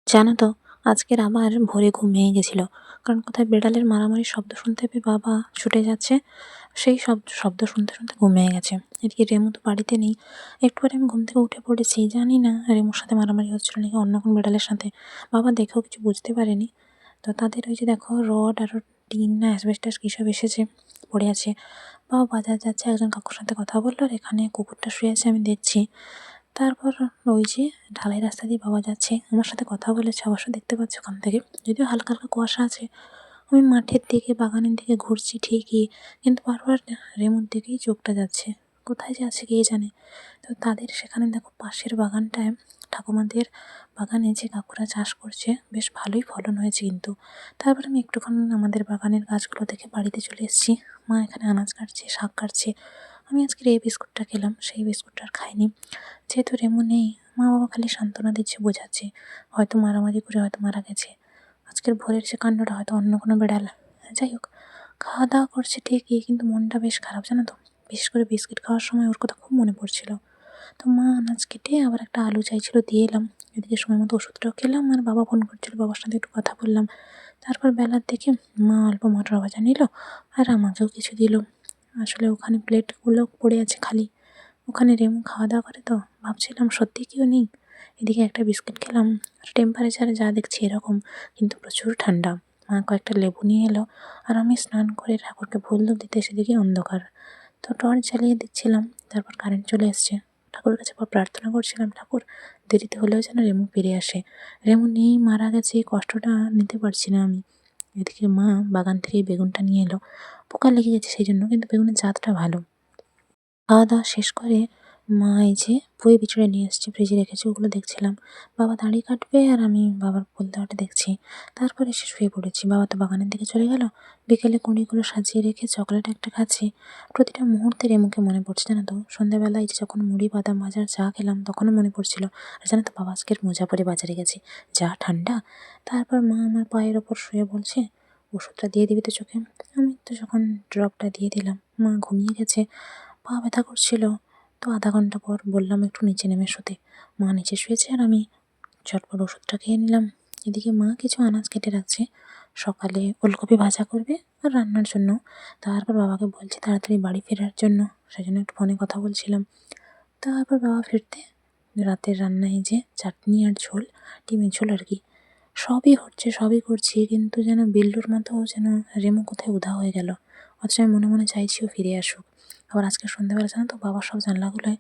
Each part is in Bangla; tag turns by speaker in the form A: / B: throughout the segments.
A: জানো তো, আজকের আবার ভোরে ঘুম ভেঙে গেছিল। কারণ কোথায় বিড়ালের মারামারির শব্দ শুনতে পেয়ে বাবা ছুটে যাচ্ছে। সেই শব্দ শুনতে শুনতে ঘুম ভেঙে গেছে। এদিকে রেমু তো বাড়িতে নেই। একটু পরে আমি ঘুম থেকে উঠে পড়েছি, জানি না রেমুর সাথে মারামারি হচ্ছিল নাকি অন্য কোনো বিড়ালের সাথে। বাবা দেখেও কিছু বুঝতে পারেনি। তো তাদের ওই যে দেখো রড আর টিন না অ্যাসবেস্টাস কিসব এসেছে, পড়ে আছে। বাবা বাজার যাচ্ছে, একজন কাকুর সাথে কথা বললো, আর এখানে কুকুরটা শুয়ে আছে আমি দেখছি। তারপর ওই যে ঢালাই রাস্তা দিয়ে বাবা যাচ্ছে, আমার সাথে কথা বলেছে, অবশ্য দেখতে পাচ্ছি ওখান থেকে, যদিও হালকা হালকা কুয়াশা আছে। আমি মাঠের দিকে বাগানের দিকে ঘুরছি ঠিকই, কিন্তু বারবার রেমুর দিকেই চোখটা যাচ্ছে। কোথায় যে আছে কে জানে। তো তাদের সেখানে দেখো পাশের বাগানটায়, ঠাকুমাদের বাগানে যে কাকুরা চাষ করছে, বেশ ভালোই ফলন হয়েছে কিন্তু। তারপর আমি একটুক্ষণ আমাদের বাগানের গাছগুলো দেখে বাড়িতে চলে এসেছি। মা এখানে আনাজ কাটছে, শাক কাটছে। আমি আজকের এই বিস্কুটটা খেলাম, সেই বিস্কুটটা আর খাইনি। যেহেতু রেমু নেই, মা বাবা খালি সান্ত্বনা দিচ্ছে, বোঝাচ্ছে হয়তো মারামারি করে হয়তো মারা গেছে। আজকের ভোরের যে কাণ্ডটা হয়তো অন্য কোনো বিড়াল। যাই হোক, খাওয়া দাওয়া করছে ঠিকই, কিন্তু মনটা বেশ খারাপ জানো তো। বিশেষ করে বিস্কিট খাওয়ার সময় ওর কথা খুব মনে পড়ছিল। তো মা আনাজ কেটে আবার একটা আলু চাইছিল, দিয়ে এলাম। এদিকে সময় মতো ওষুধটাও খেলাম, আর বাবা ফোন করছিল, বাবার সাথে একটু কথা বললাম। তারপর বেলার দিকে মা অল্প মটর ভাজা নিল, আর আমাকেও কিছু দিল। আসলে ওখানে প্লেটগুলো পড়ে আছে খালি। ওখানে রেমু খাওয়া দাওয়া করে, তো ভাবছিলাম সত্যি কেউ নেই। এদিকে একটা বিস্কিট খেলাম, আর টেম্পারেচার যা দেখছি এরকম, কিন্তু প্রচুর ঠান্ডা। মা কয়েকটা লেবু নিয়ে এলো, আর আমি স্নান করে ঠাকুরকে ফুল ধূপ দিতে সেদিকে অন্ধকার। তো টর্চ জ্বালিয়ে দিচ্ছিলাম, তারপর কারেন্ট চলে এসছে। ঠাকুরের কাছে প্রার্থনা করছিলাম, ঠাকুর দেরিতে হলেও যেন রেমু ফিরে আসে। রেমু নেই, মারা গেছে, এই কষ্টটা নিতে পারছি না আমি। এদিকে মা বাগান থেকে বেগুনটা নিয়ে এলো। পোকা লেগে গেছে সেই জন্য, কিন্তু বেগুনের জাতটা ভালো। খাওয়া দাওয়া শেষ করে মা এই যে পুঁই বিচড়ে নিয়ে এসছে, ফ্রিজে রেখেছে, ওগুলো দেখছিলাম। বাবা দাড়ি কাটবে, আর আমি বাবার ফুল দেওয়াটা দেখছি। তারপরে এসে শুয়ে পড়েছি। বাবা তো বাগানের দিকে চলে গেল। বিকেলে কুঁড়িগুলো সাজিয়ে রেখে চকলেট একটা খাচ্ছি। প্রতিটা মুহূর্তে রেমুকে মনে পড়ছে জানো তো। সন্ধ্যাবেলায় যে যখন মুড়ি বাদাম ভাজার চা খেলাম, তখনও মনে পড়ছিল। আর জানো তো, বাবা আজকের মোজা পরে বাজারে গেছে, যা ঠান্ডা। তারপর মা আমার পায়ের ওপর শুয়ে বলছে, ওষুধটা দিয়ে দিবি তো চোখে। আমি তো যখন ড্রপটা দিয়ে দিলাম, মা ঘুমিয়ে গেছে। পা ব্যথা করছিল। তো আধা ঘন্টা পর বললাম একটু নিচে নেমে শুতে। মা নিচে শুয়েছে, আর আমি ঝটপট ওষুধটা খেয়ে নিলাম। এদিকে মা কিছু আনাজ কেটে রাখছে, সকালে ওলকপি ভাজা করবে আর রান্নার জন্য। তারপর বাবাকে বলছি তাড়াতাড়ি বাড়ি ফেরার জন্য, সেই জন্য একটু ফোনে কথা বলছিলাম। তারপর বাবা ফিরতে রাতের রান্না এই যে চাটনি আর ঝোল, ডিমের ঝোল আর কি। সবই হচ্ছে, সবই করছি, কিন্তু যেন বিল্লুর মতো যেন রেমু কোথায় উধাও হয়ে গেল। অথচ আমি মনে মনে চাইছিও ফিরে আসুক। আবার আজকে সন্ধ্যাবেলা জানো তো, বাবার সব জানলাগুলোয়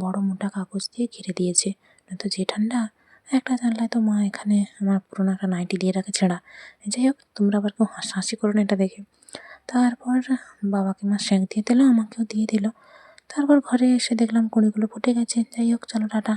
A: বড় মোটা কাগজ দিয়ে ঘিরে দিয়েছে, নয়তো যে ঠান্ডা। একটা জানলায় তো মা এখানে আমার পুরোনো একটা নাইটি দিয়ে রাখে ছেঁড়া। যাই হোক, তোমরা আবার কেউ হাসাহাসি করো না এটা দেখে। তারপর বাবাকে মা সেঁক দিয়ে দিল, আমাকেও দিয়ে দিল। তারপর ঘরে এসে দেখলাম কুঁড়িগুলো ফুটে গেছে। যাই হোক, চলো টাটা।